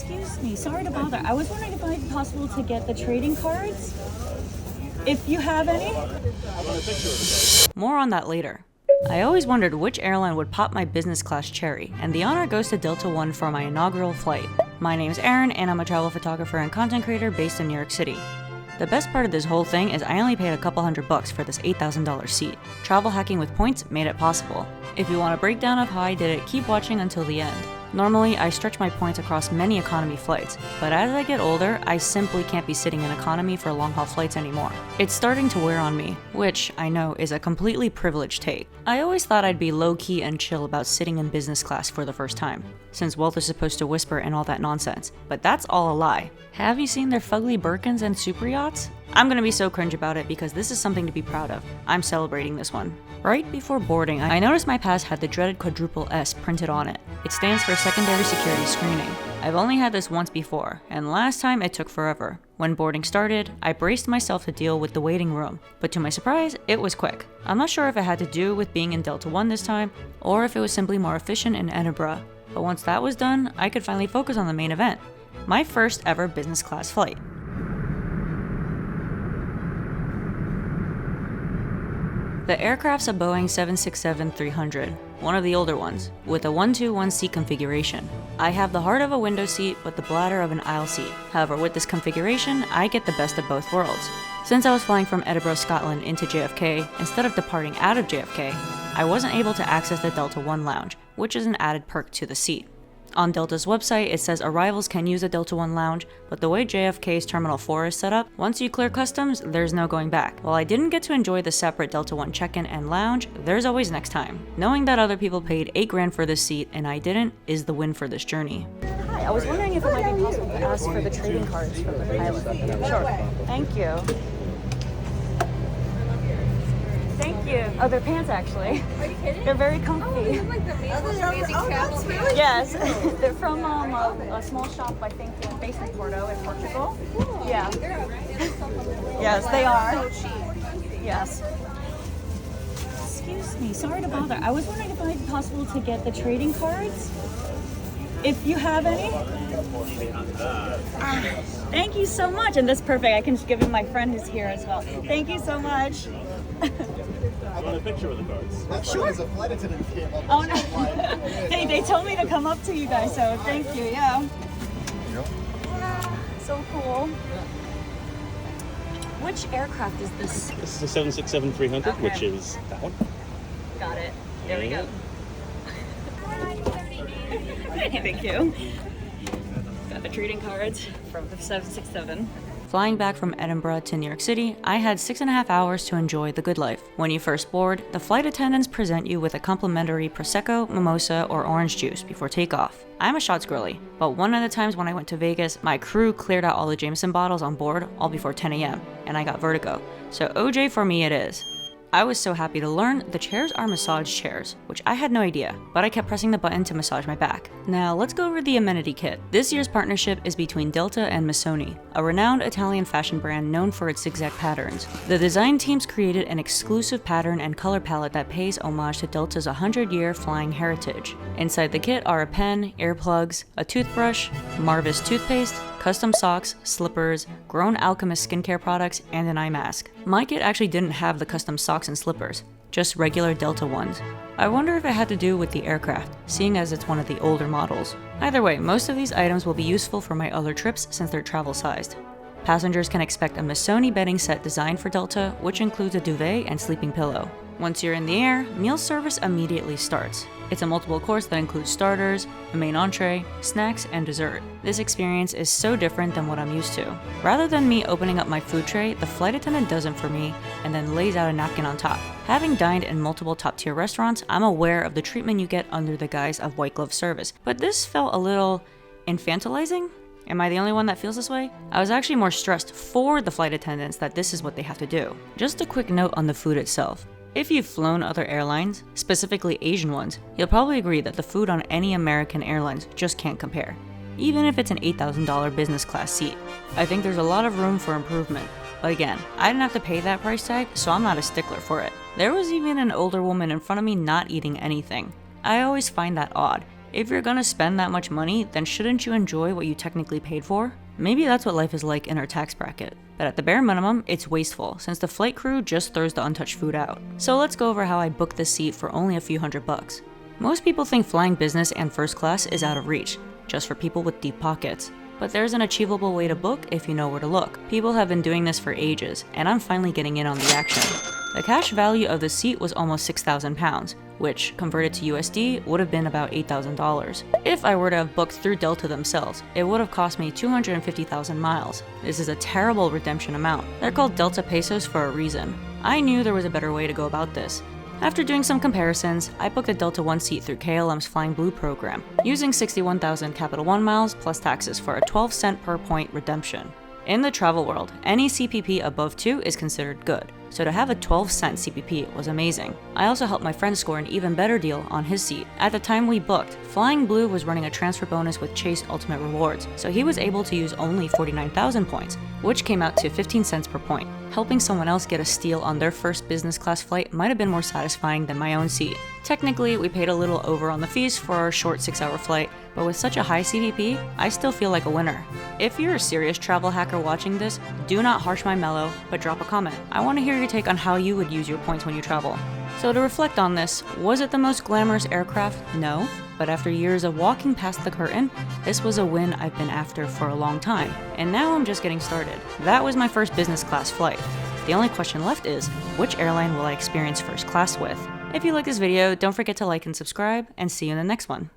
Excuse me, sorry to bother. I was wondering if it might be possible to get the trading cards, if you have any. More on that later. I always wondered which airline would pop my business class cherry, and the honor goes to Delta One for my inaugural flight. My name's Aaron, and I'm a travel photographer and content creator based in New York City. The best part of this whole thing is I only paid a couple $100 for this $8,000 seat. Travel hacking with points made it possible. If you want a breakdown of how I did it, keep watching until the end. Normally, I stretch my points across many economy flights, but as I get older, I simply can't be sitting in economy for long-haul flights anymore. It's starting to wear on me, which I know is a completely privileged take. I always thought I'd be low-key and chill about sitting in business class for the first time, since wealth is supposed to whisper and all that nonsense, but that's all a lie. Have you seen their fugly Birkins and super yachts? I'm gonna be so cringe about it because this is something to be proud of. I'm celebrating this one. Right before boarding, I noticed my pass had the dreaded quadruple S printed on it. It stands for secondary security screening. I've only had this once before, and last time it took forever. When boarding started, I braced myself to deal with the waiting room, but to my surprise, it was quick. I'm not sure if it had to do with being in Delta One this time, or if it was simply more efficient in Edinburgh. But once that was done, I could finally focus on the main event. My first ever business class flight. The aircraft's a Boeing 767-300, one of the older ones, with a 1-2-1 seat configuration. I have the heart of a window seat, but the bladder of an aisle seat. However, with this configuration, I get the best of both worlds. Since I was flying from Edinburgh, Scotland into JFK, instead of departing out of JFK, I wasn't able to access the Delta One lounge, which is an added perk to the seat. On Delta's website, it says arrivals can use a Delta One lounge, but the way JFK's Terminal 4 is set up, once you clear customs, there's no going back. While I didn't get to enjoy the separate Delta One check-in and lounge, there's always next time. Knowing that other people paid $8,000 for this seat and I didn't is the win for this journny. Hi, I was wondering if it might be possible to ask for the trading cards from the pilot. Sure. Thank you. Thank you. Oh, they're pants actually. Are you kidding? They're very comfy. Oh, you have like the most amazing travel pants. Yes, they're from a small shop, I think, based in Porto, in Portugal. Cool. Yeah. They're so comfortable. Yes, they are. So cheap. Yes. Excuse me, sorry to bother. I was wondering if it might be possible to get the trading cards, if you have any. Thank you so much, and that's perfect. I can just give it my friend who's here as well. Thank you so much. I want a picture with the cards. Sure. As a flight attendant came up. Oh no. They told me to come up to you guys, so thank you. Yeah. So cool. Which aircraft is this? This is a 767-300, Okay. which is that one. Got it. There we go. Thank you. Got the trading cards from the 767. Flying back from Edinburgh to New York City, I had 6.5 hours to enjoy the good life. When you first board, the flight attendants present you with a complimentary Prosecco, mimosa, or orange juice before takeoff. I'm a shots girly, but one of the times when I went to Vegas, my crew cleared out all the Jameson bottles on board all before 10 a.m., and I got vertigo. So OJ for me it is. I was so happy to learn the chairs are massage chairs, which I had no idea, but I kept pressing the button to massage my back. Now let's go over the Amenity Kit. This year's partnership is between Delta and Missoni, a renowned Italian fashion brand known for its zigzag patterns. The design teams created an exclusive pattern and color palette that pays homage to Delta's 100-year flying heritage. Inside the kit are a pen, earplugs, a toothbrush, Marvis toothpaste, custom socks, slippers, Grown Alchemist skincare products, and an eye mask. My kit actually didn't have the custom socks and slippers, just regular Delta ones. I wonder if it had to do with the aircraft, seeing as it's one of the older models. Either way, most of these items will be useful for my other trips since they're travel sized. Passengers can expect a Missoni bedding set designed for Delta, which includes a duvet and sleeping pillow. Once you're in the air, meal service immediately starts. It's a multiple course that includes starters, a main entree, snacks, and dessert. This experience is so different than what I'm used to. Rather than me opening up my food tray, the flight attendant does it for me and then lays out a napkin on top. Having dined in multiple top-tier restaurants, I'm aware of the treatment you get under the guise of white glove service, but this felt a little infantilizing? Am I the only one that feels this way? I was actually more stressed for the flight attendants that this is what they have to do. Just a quick note on the food itself. If you've flown other airlines, specifically Asian ones, you'll probably agree that the food on any American airlines just can't compare, even if it's an $8,000 business class seat. I think there's a lot of room for improvement, but again, I didn't have to pay that price tag, so I'm not a stickler for it. There was even an older woman in front of me not eating anything. I always find that odd. If you're gonna spend that much money, then shouldn't you enjoy what you technically paid for? Maybe that's what life is like in our tax bracket. But at the bare minimum, it's wasteful since the flight crew just throws the untouched food out. So let's go over how I booked this seat for only a few $100. Most people think flying business and first class is out of reach, just for people with deep pockets. But there's an achievable way to book if you know where to look. People have been doing this for ages, and I'm finally getting in on the action. The cash value of the seat was almost £6,000, which, converted to USD, would have been about $8,000. If I were to have booked through Delta themselves, it would have cost me 250,000 miles. This is a terrible redemption amount. They're called Delta pesos for a reason. I knew there was a better way to go about this. After doing some comparisons, I booked a Delta One seat through KLM's Flying Blue program, using 61,000 Capital One miles plus taxes for a 12-cent per point redemption. In the travel world, any CPP above 2 is considered good, so to have a 12-cent CPP was amazing. I also helped my friend score an even better deal on his seat. At the time we booked, Flying Blue was running a transfer bonus with Chase Ultimate Rewards, so he was able to use only 49,000 points, which came out to 15 cents per point. Helping someone else get a steal on their first business class flight might have been more satisfying than my own seat. Technically, we paid a little over on the fees for our short 6-hour flight, but with such a high CVP, I still feel like a winner. If you're a serious travel hacker watching this, do not harsh my mellow, but drop a comment. I want to hear your take on how you would use your points when you travel. So to reflect on this, was it the most glamorous aircraft? No. But after years of walking past the curtain, this was a win I've been after for a long time, and now I'm just getting started. That was my first business class flight. The only question left is, which airline will I experience first class with? If you like this video, don't forget to like and subscribe, and see you in the next one.